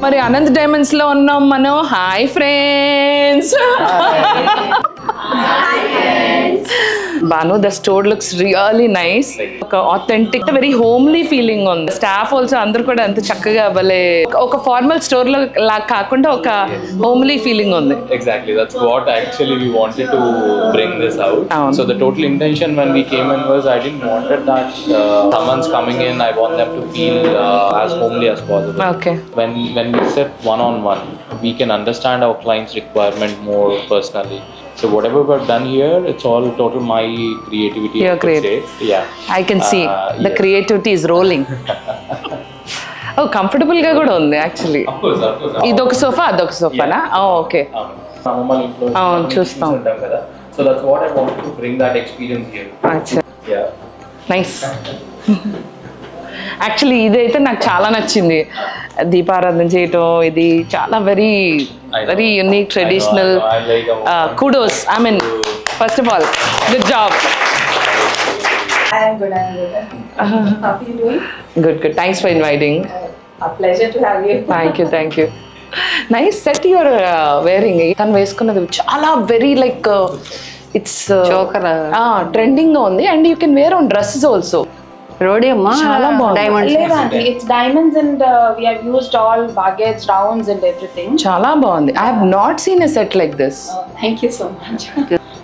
మరి అనంత్ డైమండ్స్ లో ఉన్నాం మనం. Hi friends. Banu, the store looks really nice. ఒక authentic, very homely feeling ఉంది. స్టాఫ్ ఆల్సో అందరూ కూడా అంత చక్కగా భలే ఒక ఫార్మల్ స్టోర్ లో లా కాకుండా ఒక homely feeling ఉంది. Exactly, that's what actually we wanted to bring this out. So the total intention when we came in was I didn't wanted that someone's coming in, I want them to feel as homely as possible. Okay. When we sit one-on-one, we can understand our client's requirement more personally. So whatever we've done here, it's all total my creativity. You're great. Yeah. I can see the creativity is rolling. Oh, comfortable ga kuda undi actually. Of course. Idoka sofa, adoka sofa na? Oh, okay. Normal influence. Chustam. So that's what I wanted to bring that experience here. Acha. Yeah. Nice. Actually ఇదైతే నాకు చాలా నచ్చింది. దీపారాధన చేయటం ఇది చాలా very very unique traditional. Kudos, I mean first of all good job. Good. Thanks for inviting. Thank you. Nice set your wearing. తను వేసుకున్నది చాలా వెరీ లైక్ ఇట్స్ ట్రెండింగ్ గా ఉంది. And you can wear on dresses also. Diamonds. It's diamonds and we have used all baguettes, rounds and everything. Chala baagundi. I have not seen a set like this. Thank you so much.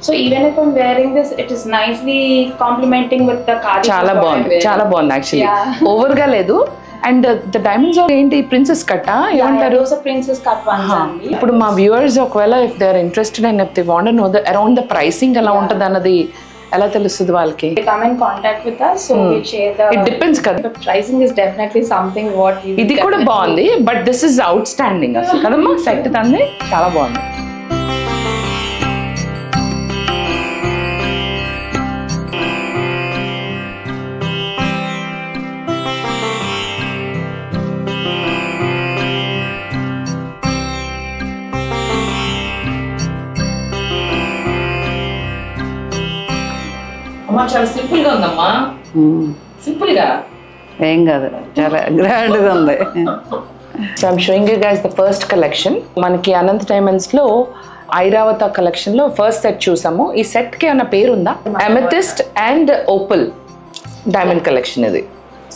So even if I'm wearing this, it is nicely complementing with the khadi. Chala baagundi actually. Over ga ledu. And the diamonds are enti princess cut ah evantaru. Those are princess cut ones only. Ippudu ma viewers okvela if they are interested and if they want to know the around the pricing ela untadi annadi ఎలా తెలుస్తుంది వాళ్ళకి? They come in contact with us, so we share the. It depends కదా. The pricing is definitely something what we. ఇది కూడా బాగుంది, but this is out standing అసలు కదమ్మా. Set తంది చాలా బాగుంది. అమ్మా చాలా సింపుల్ గా ఉందమ్మా. సింపుల్ గా ఏం కాదు, చాలా గ్రాండ్ గా ఉంది. So I'm showing you guys the first collection. మనకి అనంత్ డైమండ్స్ లో ఐరావత కలెక్షన్ లో ఫస్ట్ సెట్ చూసాము. ఈ సెట్ కి ఏమైనా పేరు ఉందా? Amethyst and Opal diamond collection ఇది.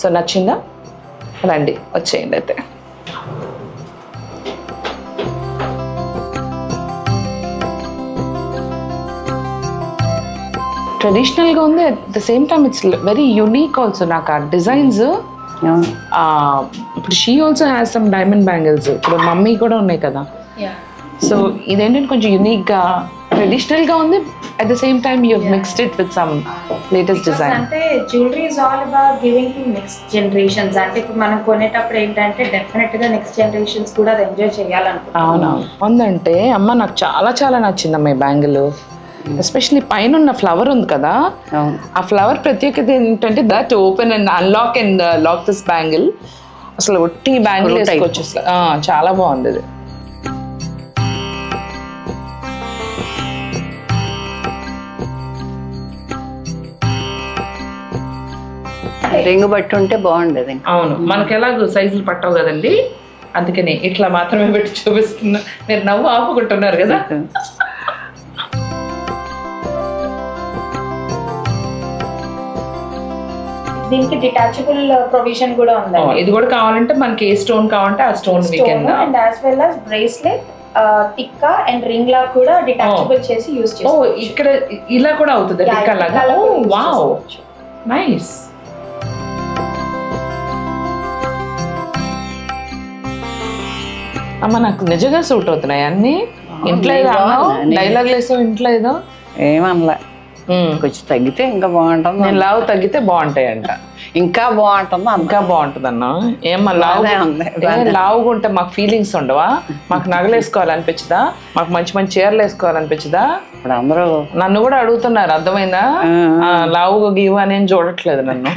సో నచ్చిందా? రండి వచ్చేయండి అయితే. ట్రెడిషనల్ గా ఉంది, at the same time it's very unique also. నాకు ఆ డిజైన్స్ ఇప్పుడు she also has some diamond bangles. ఇప్పుడు మమ్మీ కూడా ఉన్నాయి కదా. సో ఇదేంటంటే కొంచెం యూనిక్ గా ట్రెడిషనల్ గా ఉంది. At the same time you mixed it with some latest design. అంటే jewellery is all about giving to next generations. అంటే ఇప్పుడు మనం కొనేటప్పుడు ఏంటంటే డెఫినెట్ గా నెక్స్ట్ జనరేషన్స్ కూడా అది ఎంజాయ్ చేయాలనుకుంటున్నాం. అవునవును. ఉందంటే అమ్మ నాకు చాలా చాలా నచ్చిందమ్మా ఈ బ్యాంగిల్. ఎస్పెషలీ పైన ఉన్న ఫ్లవర్ ఉంది కదా, ఆ ఫ్లవర్ ప్రత్యేకత ఏంటంటే that open and unlock and lock this bangle. అసలు ఒట్టి బ్యాంగిల్ వేసుకోవచ్చు అసలు. చాలా బాగుంది ఇది. రింగ్ బట్టి ఉంటే బాగుండేది. అవును, మనకి ఎలాగో సైజులు పట్టవు కదండి, అందుకని ఇట్లా మాత్రమే పెట్టి చూపిస్తున్నా. మీరు నవ్వు ఆపుకుంటున్నారు కదా. దీనికి డిటాచబుల్ ప్రొవిజన్ కూడా ఉంది. ఇది కూడా కావాలంటే మనకి ఏ స్టోన్ కావాలంటే ఆ stone and as well as bracelet, tikka and ring లా కూడా డిటాచబుల్ చేసి యూస్ చేసుకోవచ్చు. ఇక్కడ ఇలా కూడా అవుతుంది టిక్కా లాగా. ఓ వావ్, నైస్. అమ్మ నాకు నిజంగా సూట్ అవుతున్నాయి అన్ని. ఇంట్లో ఏదో డైలాగ్ లేసో ఇంట్లో ఏదో ఏమనలే. కొంచెం తగ్గితే ఇంకా బాగుంటుంది. నేను లావు తగ్గితే బాగుంటాయంట. ఇంకా బాగుంటుంది, ఇంకా బాగుంటుంది అన్న. ఏమన్నా లావుగా ఉంటే మాకు ఫీలింగ్స్ ఉండవా? మాకు నగలు వేసుకోవాలనిపించదా? మాకు మంచి మంచి చీరలు వేసుకోవాలనిపించదా? ఇప్పుడు అందరూ నన్ను కూడా అడుగుతున్నారు, అర్థమైందా? లావుగా గీవు అని ఏం చూడట్లేదు నన్ను.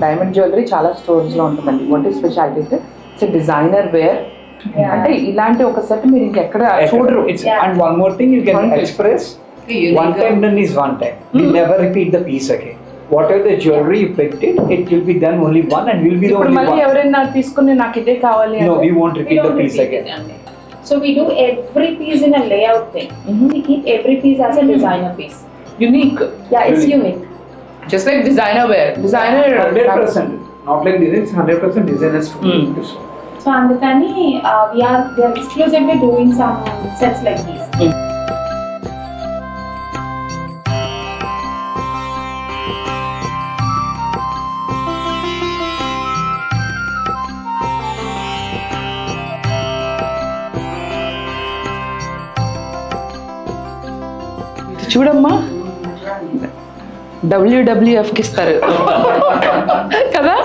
డైమండ్ జ్యువెలరీ చాలా స్టోర్స్ లో ఉంటుందండి. వాట్ ఈస్ స్పెషాలిటీ అంటే ఇట్స్ డిజైనర్ వేర్ అంటే ఇలాంటి ఒక సెట్ మీరు ఇంకెక్కడ చూడరు. And one more thing, you can express one time done is one time. We never repeat the piece again. Whatever the jewelry you picked it will be done only one and will be the ఇప్పుడు only మళ్ళీ one. ఎవరైనా తీసుకుని నాకు ఇదే కావాలి No, అంటే we won't repeat the piece again. So we do every piece in a layout thing. We keep every piece as a designer piece. Unique, Yeah, it's unique. Just like designer wear. Designer 100%. Not like design, it's 100% designers to do so. So andukani we are exclusively doing some sets like these. చూడమ్మా, WWF కి ఇస్తారు కదా,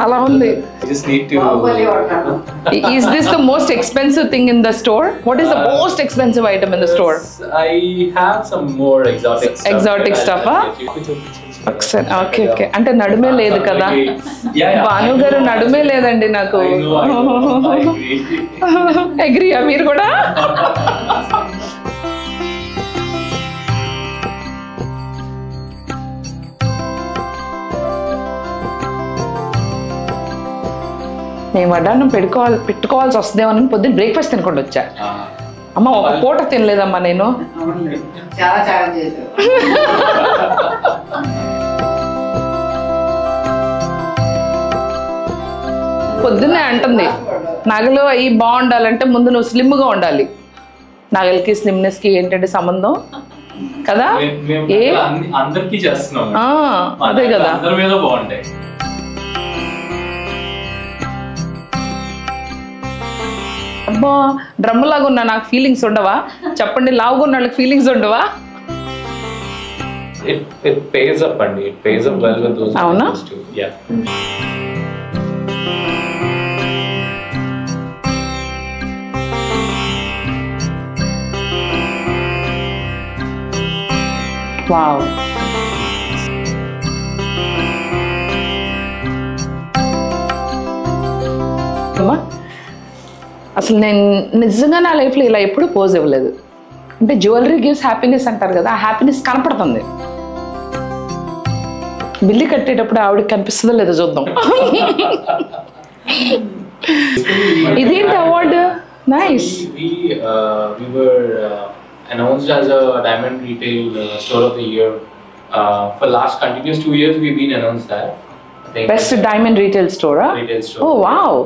అలా ఉంది. Just need to. Is this the most expensive thing in the store? What is the most expensive item in the store? I have some more exotic stuff. Exotic stuff, huh? ఒకసారి okay okay. అంటే నడుమే లేదు కదా, భాను గారు నడుమే లేదండి నాకు. అగ్రీయా మీరు కూడా? నేను వడ్డాన్నం పెట్టుకోవాల్సి వస్తుందేమో పొద్దున్న బ్రేక్ఫాస్ట్ తినకుండా వచ్చా. అమ్మ ఒక పూట తినలేదమ్మా నేను. చాలా చాలా చేశారు. పొద్దున్నే అంటుంది నగలు అవి బాగుండాలంటే ముందు నువ్వు స్లిమ్గా ఉండాలి. నగలకి స్లిమ్నెస్కి ఏంటంటే సంబంధం కదా? ఏ అందరికీ చేస్తున్నాం, అదే కదా. అందరి మీద బాగుంటాయి. అబ్బా డ్రమ్ లాగా ఉన్నా నాకు ఫీలింగ్స్ ఉండవా? చెప్పండి, లావుగా ఉన్న వాళ్ళకి ఫీలింగ్స్ ఉండవా? It pays up అండి. It pays up well with those. అవునా? Yeah. వావ్. అసలు నేను నిజంగా నా లైఫ్లో ఇలా ఎప్పుడు పోజ్ ఇవ్వలేదు. అంటే జ్యువెలరీ గివ్స్ హ్యాపీనెస్ అంటారు కదా, ఆ హ్యాపీనెస్ కనపడుతుంది. బిల్లు కట్టేటప్పుడు ఆవిడకి కనిపిస్తుందో లేదో చూద్దాం. ఇదేంటి award? Nice. We were announced as a diamond retail store of the year. For last continuous 2 years we've been announced that. I think best diamond retail స్టోరా? retail store. Oh wow,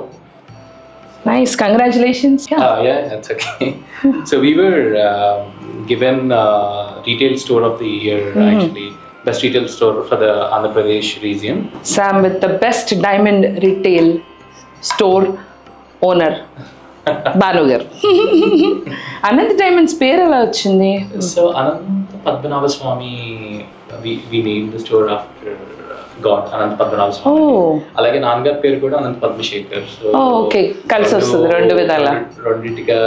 nice, congratulations. Yeah, that's okay. So we were given retail store of the year, actually best retail store for the Andhra Pradesh region. Sam with the best diamond retail store owner, Banu garu. Ananth Diamonds పేరు ఎలా వచ్చింది? So Ananta Padmanabha Swami, we named the store after God, Ananta Padmanabha Swami. అలాగే నాన్నగారి పేరు కూడా అనంత Padmasekhar. So okay, కలిసి వస్తుంది రెండు విధాల. రెండింటిగా.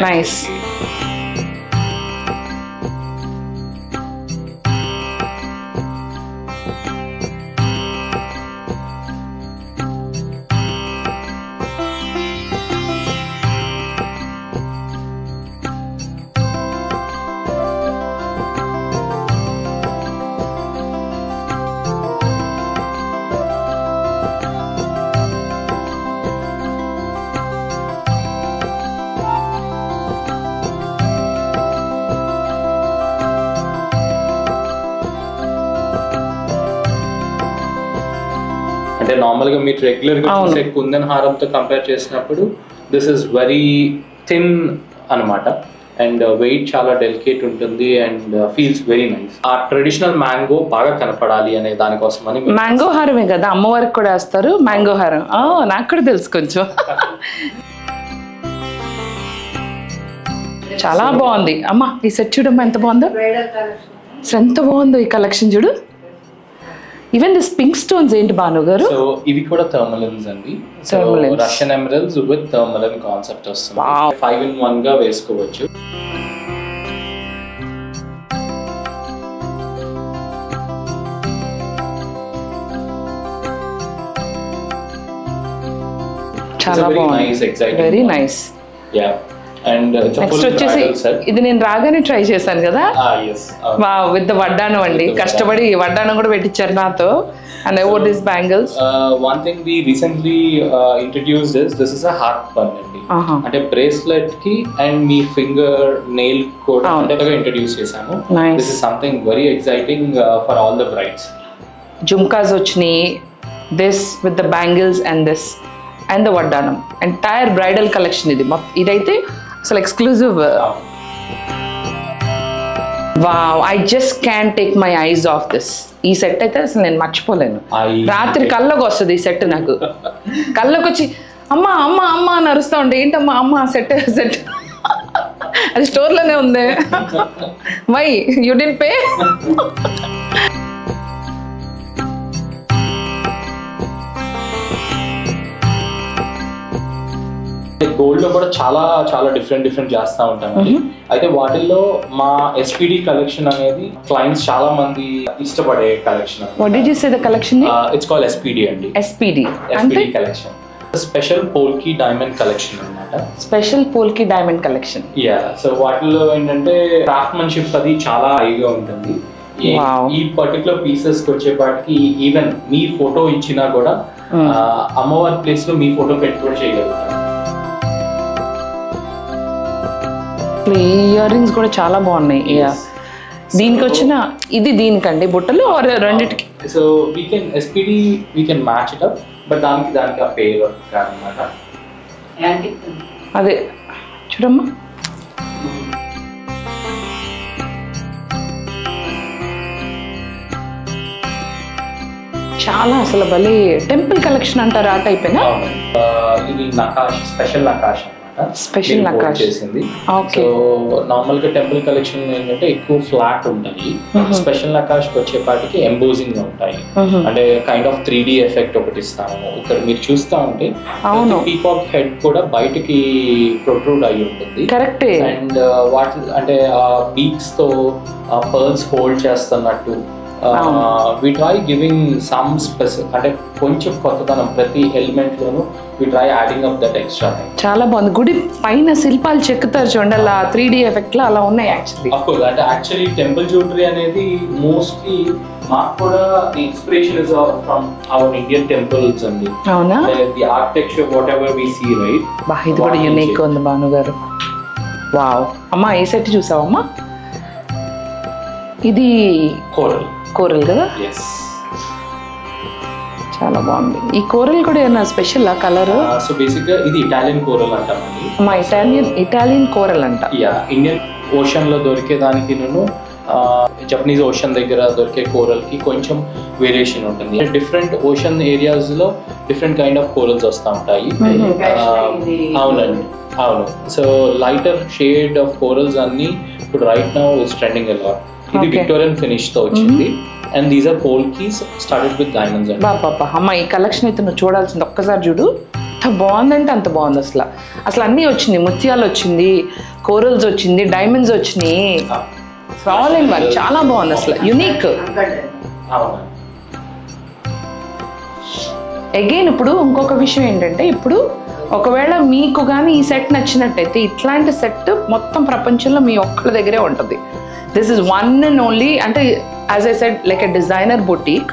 నైస్. అంటే నార్మల్ గా మీరు రెగ్యులర్ గా చూసే కుందన్ హారంతో కంపేర్ చేసినప్పుడు దిస్ ఇస్ వెరీ థిన్ అన్నమాట. అండ్ వెయిట్ చాలా డెలికేట్ ఉంటుంది అండ్ ఫీల్స్ వెరీ నైస్. ఆ ట్రెడిషనల్ మ్యాంగో బాగా కనపడాలి అనే దానికోసమని. మ్యాంగో హారమే కదా అమ్మవారికి కూడా వేస్తారు మ్యాంగో హారం. నాకు కూడా తెలుసు కొంచెం. చాలా బాగుంది అమ్మ. ఈ సెట్ చూడమ్మా ఎంత బాగుందో, ఎంత బాగుందో ఈ కలెక్షన్ చూడు. ఈవెన్ దిస్ పింక్ స్టోన్స్ ఏంటి భాను గారు? సో ఇవి కూడా థర్మలిన్స్ అండి. So Russian emeralds with tourmaline concept వస్తుంది. 5-in-1 గా వేసుకోవచ్చు. చాలా బాగుంది, nice, exciting very one. Nice. Yeah. And it's a next full వచ్చేసి bridal set. ఇది నేను రాగానే ట్రై చేశాను కదా, Yes. విత్ వడ్డానం అండి. With the కష్టపడి వడ్డానం కూడా పెట్టించారు నాతో. And I wore this bangles. One thing we recently introduced is this is a heart bun అండి. అంటే బ్రేస్లెట్ కి అండ్ మీ ఫింగర్ నెయిల్ కూడా అంటే ఇంట్రడ్యూస్ చేశాము. Nice. This is something very exciting for all the brides. Jhumkas వచ్చినాయి, this with the bangles and this and the వడ్డానం. Entire bridal collection ఇది. ఇదైతే అసలు exclusive. Wow, I just can take my eyes off this. ఈ set అయితే అసలు నేను మర్చిపోలేను. రాత్రి కళ్ళకు వస్తుంది ఈ సెట్. నాకు కళ్ళకు వచ్చి అమ్మ అమ్మ అమ్మ అని అరుస్తూ ఉంటే ఏంటమ్మా అమ్మ సెట్ సెట్ అది స్టోర్లోనే ఉంది. Why you didn't pay? Gold లో కూడా చాలా చాలా డిఫరెంట్ చేస్తా ఉంటామండి. అయితే వాటిల్లో మా ఎస్పీడి కలెక్షన్ అనేది క్లయింట్స్ చాలా మంది ఇష్టపడే collection. What did you say the collection? It's called SPD అండి. SPD collection special polki diamond collection అన్నమాట. Special polki diamond collection. Yeah, so వాటిలో ఏంటంటే క్రాఫ్ట్మన్షిప్ అది చాలా హైగా ఉంటుంది. ఈ పర్టికులర్ పీసెస్ కి వచ్చేపాటికి ఈవెన్ మీ ఫోటో ఇచ్చినా కూడా అమ్మవారి ప్లేస్ లో మీ ఫోటో పెట్టి కూడా చేయగలుగుతారు. ఈ ఇయర్ రింగ్స్ కూడా చాలా బాగున్నాయి. దీనికి వచ్చిన ఇది దీనికండి బుట్టలు రెండిటికి. So we can SPD we can match it up, but దానికి ఆ పేరు అన్నమాట. అదే చూడమ్మా, చాలా అసలు భలే టెంపుల్ కలెక్షన్ అంటారు ఆ టైప్. ఇది నకాష్, స్పెషల్ నకాష్ అన్నమాట. స్పెషల్ నకాష్ చేసింది. సో నార్మల్ గా టెంపుల్ కలెక్షన్ ఏంటంటే ఎక్కువ ఫ్లాట్ ఉంటాయి. స్పెషల్ నకాష్ వచ్చేపాటికి ఎంబోజింగ్ ఉంటాయి. అంటే కైండ్ ఆఫ్ 3D ఎఫెక్ట్ ఒకటి ఇస్తాము. ఇక్కడ మీరు చూస్తా ఉంటే పీకాక్ హెడ్ కూడా బయటికి ప్రొట్రూడ్ అయి ఉంటుంది. కరెక్టే. అండ్ వాటి అంటే బీక్స్ తో పర్ల్స్ హోల్డ్ చేస్తున్నట్టు we try giving some specific అంటే కొంచెం కొత్తదనం ప్రతి element loan we try adding up that extra thing. చాలా బాగుంది. గుడి పైన శిల్పాలు చెక్కుతారు చూడండి, అలా 3D ఎఫెక్ట్ లో అలా ఉన్నాయి యాక్చువల్లీ. Of course, అంటే యాక్చువల్లీ టెంపుల్ జ్యువెలరీ అనేది మోస్ట్లీ మాకు కూడా the inspiration is from our Indian temples అండి. అవునా? The architecture whatever we see right. బా, ఇది కూడా యూనిక్ ఉంది భాను గారు. వావ్, అమ్మా ఈ సెట్ చూసావమ్మా? ఇది కోరల్ కదా? చాలా బాగుంది. ఈ కోరల్ కూడా ఏమైనా స్పెషల్ ఆ కలర్? సో బేసిక్ గా ఇది ఇటాలియన్ కోరల్ అంటామండి. మా ఇటాలియన్ కోరల్ అంట. యా, ఇండియన్ ఓషన్ లో దొరికే దానికి జపనీస్ ఓషన్ దగ్గర దొరికే కోరల్ కి కొంచెం వేరియేషన్ ఉంటుంది. డిఫరెంట్ ఓషన్ ఏరియాస్ లో డిఫరెంట్ కైండ్ ఆఫ్ కోరల్స్ వస్తూ ఉంటాయి. అవునండి, అవును. So lighter shade of corals అన్ని ఇప్పుడు right now is trending a lot. ఇది విక్టోరియన్ ఫినిష్ తో వచ్చింది. And these are polkis started with diamonds. బాబా అమ్మ, ఈ కలెక్షన్ అయితే నువ్వు చూడాల్సింది. ఒక్కసారి చూడు, అంత బాగుందంటే అంత బాగుంది. అసలు అన్నీ వచ్చినాయి. ముత్యాలు వచ్చింది, కోరల్స్ వచ్చింది, డైమండ్స్ వచ్చినాయి. All in one. చాలా బాగుంది అసలు, యునిక్. అగైన్ ఇప్పుడు ఇంకొక విషయం ఏంటంటే, ఇప్పుడు ఒకవేళ మీకు కానీ ఈ సెట్ నచ్చినట్టయితే ఇట్లాంటి సెట్ మొత్తం ప్రపంచంలో మీ ఒక్కళ్ళ దగ్గరే ఉంటుంది. This is one and only, and as I said, like a designer boutique.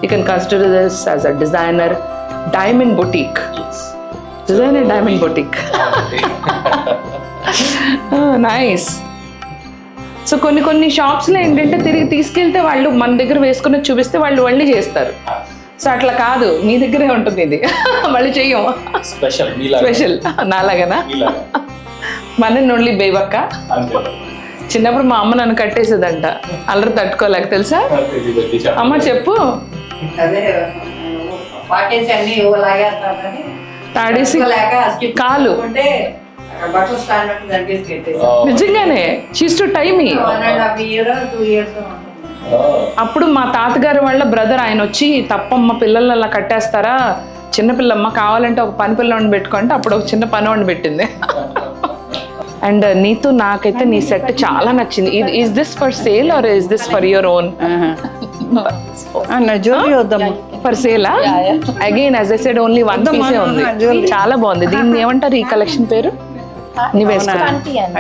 You can consider this as a designer diamond boutique. Yes. Designer diamond boutique. Oh, nice. So కొన్ని షాప్స్లో ఏంటంటే తిరిగి తీసుకెళ్తే వాళ్ళు మన దగ్గర వేసుకుని చూపిస్తే వాళ్ళు మళ్ళీ చేస్తారు. సో అట్లా కాదు, మీ దగ్గరే ఉంటుంది ఇది. మళ్ళీ చెయ్యం. స్పెషల్ నాలాగనా? మన ఓన్లీ బేబక్క. చిన్నప్పుడు మా అమ్మ నన్ను కట్టేసేదంట, అల్లరి తట్టుకోలేక. తెలుసా అమ్మ? చెప్పు. తాడేసి కాలు నిజంగానే షీస్ టు టైమ్. అప్పుడు మా తాతగారు వాళ్ళ బ్రదర్ ఆయన వచ్చి, తప్పమ్మ పిల్లలు అలా కట్టేస్తారా, చిన్నపిల్లమ్మ కావాలంటే ఒక పని పిల్లని పెట్టుకుంటే అప్పుడు ఒక చిన్న పని వండి పెట్టింది. అండ్ నీతో నాకైతే నీ సెట్ చాలా నచ్చింది. Is this for sale or is this for your own? Jewellery వద్దాము. ఫర్ సేలా? Again as I said only one పీసే ఉంది. చాలా బాగుంది. దీన్ని ఏమంటారు ఈ కలెక్షన్ పేరు?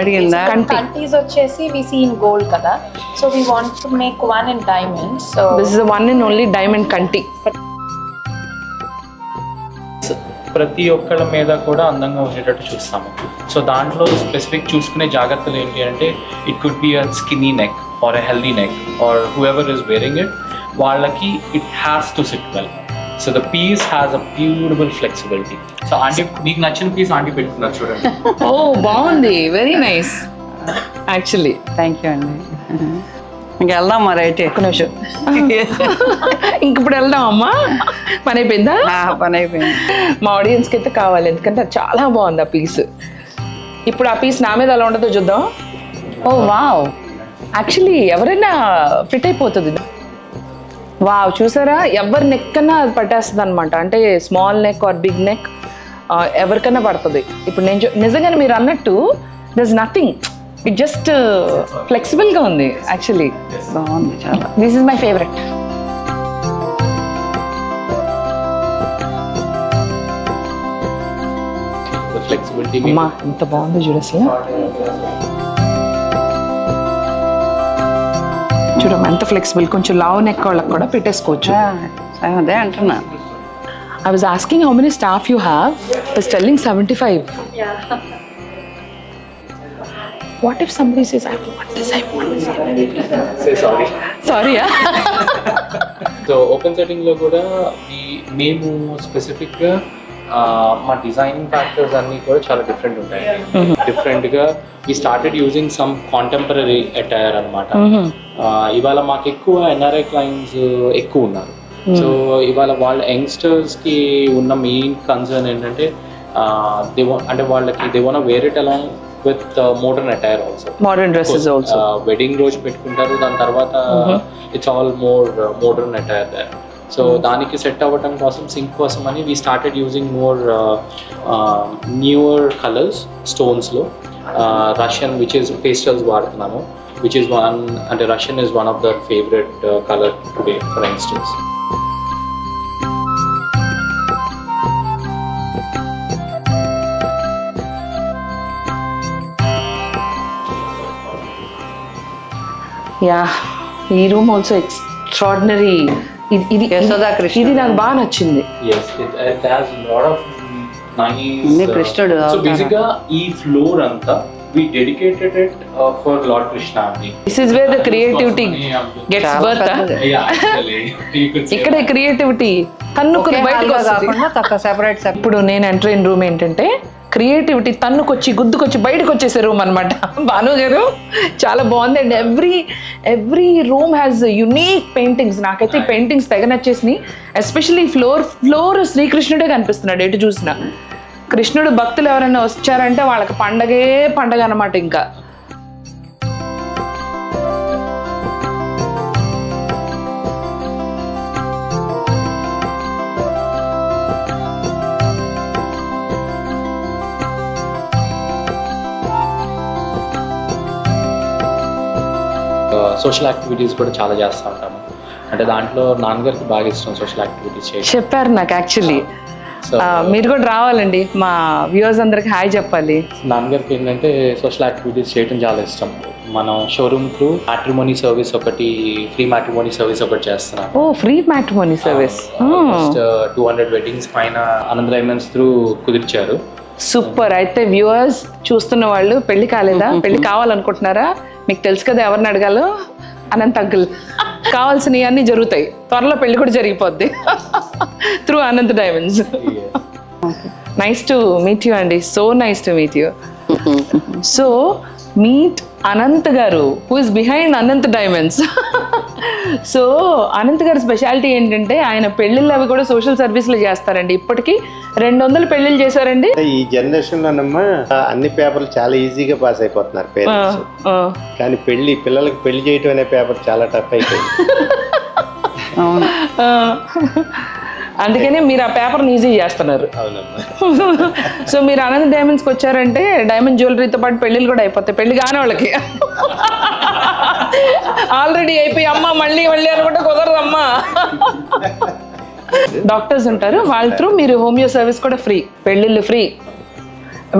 అడిగిందా? కంటీస్ వచ్చేసి వి సీ ఇన్ గోల్డ్ కదా, so we want to make one in diamond. So this is one in only diamond కంటి. ప్రతి ఒక్కళ్ళ మీద కూడా అందంగా ఉండేటట్టు చూస్తాము. సో దాంట్లో స్పెసిఫిక్ చూసుకునే జాగ్రత్తలు ఏంటి అంటే it could be a skinny neck or a healthy neck or whoever is wearing it, వాళ్ళకి it has to sit well. So the piece has a beautiful flexibility. So aunty మీకు నచ్చిన piece aunty పెట్టుకున్నారు చూడండి. ఓ బాగుంది, very nice actually. Thank you అండి. ఇంక వెళ్దాం మరి అయితే. ఒక్క నిమిషం, ఇంక ఇప్పుడు వెళ్దాం అమ్మా. పని అయిపోయిందా? పని అయిపోయింది. మా ఆడియన్స్కి అయితే కావాలి, ఎందుకంటే అది చాలా బాగుంది ఆ పీస్. ఇప్పుడు ఆ పీస్ నా మీద ఎలా ఉండదో చూద్దాం. ఓ వావ్, యాక్చువల్లీ ఎవరైనా ఫిట్ అయిపోతుంది. వావ్, చూసారా? ఎవరి నెక్ కన్నా అది పట్టేస్తుంది అనమాట. అంటే small neck or big neck ఎవరికైనా పడుతుంది. ఇప్పుడు నేను నిజంగానే మీరు అన్నట్టు there is nothing, it just ఫ్లెక్సిబుల్గా ఉంది యాక్చువల్లీ. బాగుంది చాలా. This is my favourite. Flexibility అమ్మా ఎంత బాగుందో చూడు అసలు. చూడమ్మా ఎంత ఫ్లెక్సిబుల్. కొంచెం లావు నెక్ వాళ్ళకి కూడా పెట్టేసుకోవచ్చు. అదే అంటున్నా. I was asking how many staff you have. I was telling 75. What if somebody says, I want this, I want this? Say sorry. Sorry, yeah? So open సెట్టింగ్లో కూడా మేము స్పెసిఫిక్గా మా డిజైనింగ్ ఫ్యాక్టర్స్ అన్నీ కూడా చాలా డిఫరెంట్ ఉంటాయి. డిఫరెంట్గా we started using some contemporary attire అనమాట. ఇవాళ మాకు ఎక్కువ ఎన్ఆర్ఐ క్లయింట్స్ ఎక్కువ ఉన్నారు. సో ఇవాళ వాళ్ళ యంగ్స్టర్స్కి ఉన్న మెయిన్ కన్సర్న్ ఏంటంటే అంటే వాళ్ళకి they want wear it along with modern attire also. Modern dresses also. Wedding రోజు పెట్టుకుంటారు, దాని తర్వాత it's all more modern attire there. So దానికి సెట్ అవ్వటం కోసం సింక్ కోసం అని we started using more newer colours స్టోన్స్లో. రష్యన్ విచ్ ఇస్ పేస్టల్స్ వాడుతున్నాము, విచ్ ఇస్ వన్ అంటే Russian is one of the favourite colour today for youngsters. Yeah, ఈ room also extraordinary. ఇది యశోదా కృష్ణ. ఇది నాకు బాగా నచ్చింది. Yes, it has a lot of అన్ని nice. కృష్ణుడు So basically, ఈ ఫ్లోర్ అంతా we dedicated it for Lord Krishna only. This is where the creativity gets birth. Yeah, actually, you could say ఇక్కడే క్రియేటివిటీ తన్నుకుని బయటకు వస్తుంది. కాకుండా సెపరేట్. ఇప్పుడు నేను ఎంటర్ అయిన రూమ్ ఏంటంటే క్రియేటివిటీ తన్నుకొచ్చి గుద్దుకొచ్చి బయటకు వచ్చేసే రూమ్ అనమాట. భాను గారు చాలా బాగుంది. And every room has unique paintings. నాకైతే ఈ పెయింటింగ్స్ తెగ నచ్చేసినాయి. ఎస్పెషల్లీ ఫ్లోర్ శ్రీకృష్ణుడే కనిపిస్తున్నాడు ఎటు చూసినా. కృష్ణుడు భక్తులు ఎవరైనా వచ్చారంటే వాళ్ళకి పండగే పండగ అనమాట. ఇంకా సోషల్ యాక్టివిటీస్ కూడా చాలా చేస్తూ ఉంటాము. అంటే దాంట్లో నాన్నగారికి బాగా ఇష్టం సోషల్ యాక్టివిటీస్ చేయడం. చెప్పారు నాకు యాక్చువల్లీ. మీరు కూడా రావాలండి, మా వ్యూవర్స్ అందరికి హాయ్ చెప్పాలి. నాన్నగారికి ఏంటంటే సోషల్ యాక్టివిటీస్ చేయడం చాలా ఇష్టం. మనం షోరూమ్ త్రూ మ్యాట్రిమోనీ సర్వీస్ ఒకటి, ఫ్రీ మ్యాట్రిమోనీ సర్వీస్ ఒకటి చేస్తున్నాం. ఓ, ఫ్రీ మ్యాట్రిమోనీ సర్వీస్. 200 వెడ్డింగ్స్ పైన ఆనంద్ డైమండ్స్ త్రూ కుదిర్చారు. సూపర్. అయితే వ్యూవర్స్ చూస్తున్న వాళ్ళు పెళ్లి కాలేదా, పెళ్లి కావాలనుకుంటున్నారా? మీకు తెలుసు కదా ఎవరిని అడగాలో, అనంత్ అంకుల్. కావాల్సినవి అన్నీ జరుగుతాయి. త్వరలో పెళ్లి కూడా జరిగిపోద్ది through Anant diamonds. Nice to meet you అండి. So nice to meet you. So meet Anant garu, who is behind Anant diamonds. So Anant గారి స్పెషాలిటీ ఏంటంటే ఆయన పెళ్ళిళ్ళు అవి కూడా సోషల్ సర్వీస్లో చేస్తారండి. ఇప్పటికీ 200 పెళ్ళిళ్ళు చేశారండి. ఈ జనరేషన్ లోనమ్మా అన్ని పేపర్లు చాలా ఈజీగా పాస్ అయిపోతున్నారు పేరెంట్స్. కానీ పిల్లలకి పెళ్లి చేయటం అనే పేపర్ చాలా టఫ్ అయిపోయింది. అందుకనే మీరు ఆ పేపర్ని ఈజీ చేస్తున్నారు. అవునమ్మా. సో మీరు ఆనంద్ డైమండ్స్కి వచ్చారంటే డైమండ్ జ్యువెలరీతో పాటు పెళ్ళిళ్ళు కూడా అయిపోతాయి. పెళ్లి కాని వాళ్ళకి ఆల్రెడీ అయిపోయి అమ్మ మళ్ళీ మళ్ళీ అనుకుంటే కుదరదమ్మా. డాక్టర్స్ ఉంటారు, వాళ్ళ త్రూ మీరు హోమియో సర్వీస్ కూడా ఫ్రీ, పెళ్ళిళ్ళు ఫ్రీ,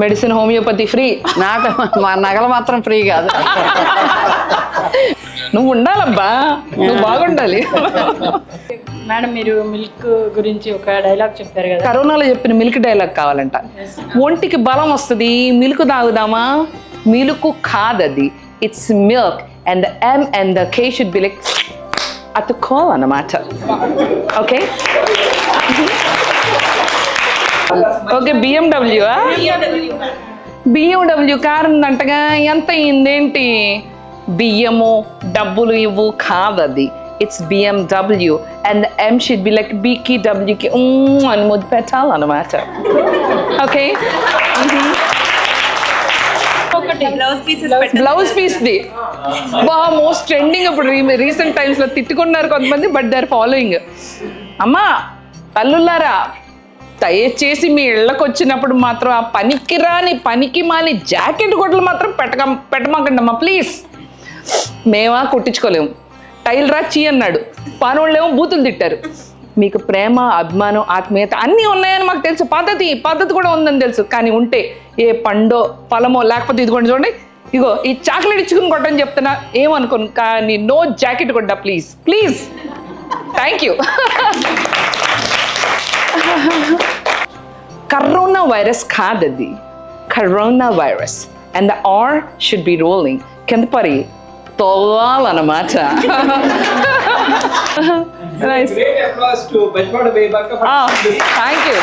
మెడిసిన్ హోమియోపతి ఫ్రీ. నాకు మా నగలు మాత్రం ఫ్రీ కాదు. నువ్వు ఉండాలబ్బా, నువ్వు బాగుండాలి. మేడం మీరు మిల్క్ గురించి ఒక డైలాగ్ చెప్పారు కదా, కరోనాలో చెప్పిన మిల్క్ డైలాగ్ కావాలంట. ఒంటికి బలం వస్తుంది, మిల్క్ తాగుదామా? మిల్క్ కాదది, it's milk and the M and the K should be like అతుక్కోవాలన్నమాట. Okay okay. BMW కార్ ఉందంటగా, ఎంత అయిందేంటి? బియ్యము డబ్బులు ఇవ్వు కాదది, it's BMW and M should be like BKWకి అని ముద్దు పెట్టాలన్నమాట. ఓకే. బ్లౌజ్ పీస్ది మోస్ట్ ట్రెండింగ్. ఇప్పుడు రీసెంట్ టైమ్స్ లో తిట్టుకున్నారు కొంతమంది, బట్ దే ఆర్ ఫాలోయింగ్. అమ్మా తల్లులారా, దయచేసి మీ ఇళ్ళకి వచ్చినప్పుడు మాత్రం ఆ పనికి మాలి జాకెట్ గుడ్లు మాత్రం పెట్టమాకండి అమ్మా ప్లీజ్. మేమా కుట్టించుకోలేము, టైల్ రాచి అన్నాడు, పానోళ్ళేమో బూతులు తిట్టారు. మీకు ప్రేమ, అభిమానం, ఆత్మీయత అన్నీ ఉన్నాయని మాకు తెలుసు, పద్ధతి కూడా ఉందని తెలుసు. కానీ ఉంటే ఏ పండో ఫలమో లేకపోతే ఇదిగోండి చూడండి, ఇగో ఈ చాక్లెట్ ఇచ్చుకుని కొట్టని చెప్తున్నా ఏమనుకోను, కానీ నో జాకెట్ కొట్టా please please. Thank you. Corona virus కాదది, corona virus and the R should be rolling. కింద పరి తోవాలన్నమాట. Nice. Great applause to Benjamada Bebaka for this. Thank you.